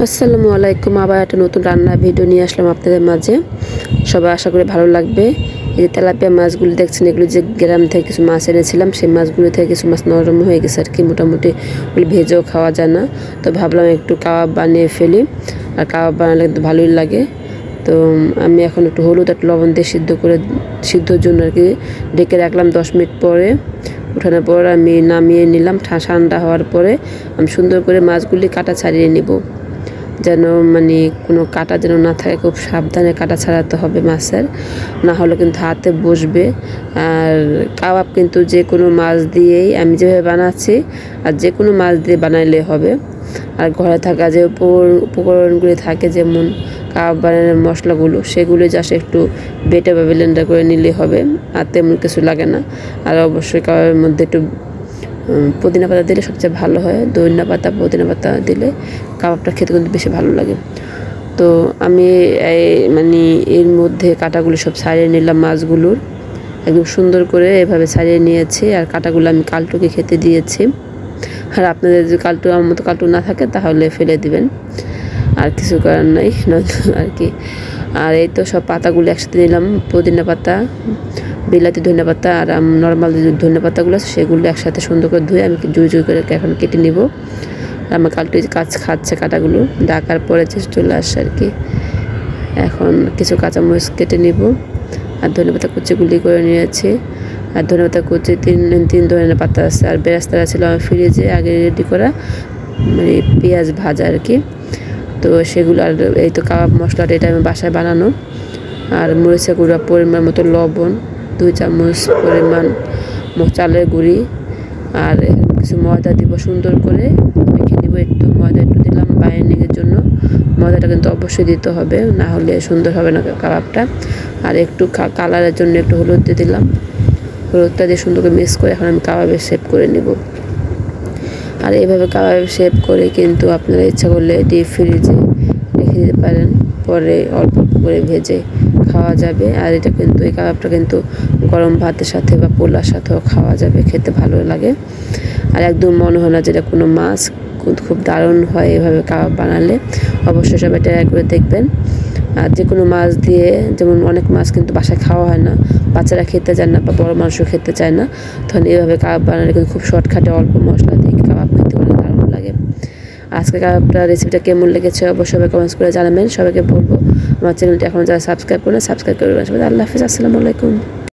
আসসালামু আলাইকুম। আবার একটা নতুন রান্নার ভিডিও নিয়ে আসলাম আপনাদের মাঝে। সবাই আশা করি ভালো লাগবে। এই যে তেলাপিয়া মাছগুলো দেখছেন, এগুলো যে গ্রাম থেকে কিছু মাছ এনেছিলাম, সেই মাছগুলো থেকে কিছু মাছ নরম হয়ে গেছে আর কি। মোটামুটি ওগুলো ভেজেও খাওয়া যায় না, তো ভাবলাম একটু কাবাব বানিয়ে ফেলি। আর কাবাব বানালে কিন্তু ভালোই লাগে। তো আমি এখন একটু হলুদ আর লবণ দিয়ে সিদ্ধর জন্য আর কি ঢেকে রাখলাম। 10 মিনিট পরে উঠানোর পর আমি নামিয়ে নিলাম। ঠান্ডা হওয়ার পরে আমি সুন্দর করে মাছগুলি কাটা ছাড়িয়ে নেব, যেন কোনো কাটা যেন না থাকে। খুব সাবধানে কাটা ছাড়াতে হবে মাছের, না হলে কিন্তু হাতে বসবে। আর কাবাব কিন্তু যে কোনো মাছ দিয়েই আমি যেভাবে বানাচ্ছি, আর যে কোনো মাছ দিয়ে বানাইলে হবে। আর ঘরে থাকা যে উপকরণগুলি থাকে, যেমন কাবাব বানানোর মশলাগুলো, সেগুলো জাস্ট একটু বেটে বা ব্লেন্ডার করে নিলে হবে, আর তেমন কিছু লাগে না। আর অবশ্যই কাবাবের মধ্যে একটু পুদিনা পাতা দিলে সবচেয়ে ভালো হয়। ধনিয়া পাতা, পুদিনা পাতা দিলে কাবাবটা খেতে কিন্তু বেশি ভালো লাগে। তো আমি এর মধ্যে কাটাগুলো সব ছাড়িয়ে নিলাম। মাছগুলোর একদম সুন্দর করে এভাবে ছাড়িয়ে নিয়েছি। আর কাটাগুলো আমি কালটুকে খেতে দিয়েছি। আর আপনাদের যদি আমার মতো কালটু না থাকে তাহলে ফেলে দিবেন, আর কিছু করার নাই আর কি। আর এই তো সব পাতাগুলো একসাথে নিলাম, পুদিনা পাতা, বিলাতি ধনিয়া পাতা, আর নর্মাল যে ধনিয়া পাতাগুলো আছে সেগুলো একসাথে সুন্দর করে ধুয়ে আমি জুই করে এখন কেটে নিব। আমার কালটু খাচ্ছে কাটাগুলো, ডাকার পরে চলে আসছে আর কি। এখন কিছু কাঁচামরিচ কেটে নিব, আর ধনিয়া পাতা কুচি গুলি করে নিয়েছি। আর ধনিয়া পাতা কুচি তিন ধরনের পাতা আছে। আর বেরেস্তা ছিল আমার ফ্রিজে আগে রেডি করা, পেঁয়াজ ভাজা আর কি। তো সেগুলো, আর এই তো কাবাব মশলাটা, এটা আমি বাসায় বানানো। আর মরিচের গুঁড়া পরিমাণ মতো, লবণ 2 চামচ পরিমাণ, চালের গুঁড়ি, আর কিছু ময়দা দিব। সুন্দর করে মেখে নিব। একটু ময়দা দিলাম বাইন্ডিংয়ের জন্য। ময়দাটা কিন্তু অবশ্যই দিতে হবে, না হলে সুন্দর হবে না কাবাবটা। আর একটু কালারের জন্য একটু হলুদ দিয়ে দিলাম। হলুদটা দিয়ে সুন্দর করে মিক্স করে এখন আমি কাবাবের শেপ করে নেব। আর এইভাবে কাবাবের শেপ করে কিন্তু আপনারা ইচ্ছা করলে ডিপ ফ্রিজে রেখে দিতে পারেন, পরে অল্প করে ভেজে খাওয়া যাবে। আর এটা কিন্তু, এই কাবাবটা কিন্তু গরম ভাতের সাথে বা পোলার সাথেও খাওয়া যাবে, খেতে ভালো লাগে। আর একদম মনে হয় না যেটা কোনো মাছ, খুব দারুণ হয় এভাবে কাবাব বানালে। অবশ্যই সবাই ট্রাই করে দেখবেন। আর যে কোনো মাছ দিয়ে, যেমন অনেক মাছ কিন্তু বাসায় খাওয়া হয় না, বাচ্চারা খেতে চায় না বা বড় মানুষও খেতে চায় না, তখন এইভাবে কাবাব বানালে কিন্তু খুব শর্টকাটে অল্প মশলা দিয়ে কাবাব খেতে অনেক দারুণ লাগে। আজকে কাবাবটা রেসিপিটা কেমন লেগেছে অবশ্যই সবাই কমেন্টস করে জানাবেন। সবাইকে বলবো আমার চ্যানেলটি এখন যারা সাবস্ক্রাইব করেন, সাবস্ক্রাইব করে দেবেন। সবাই আল্লাহ হাফিজ, আসসালামু আলাইকুম।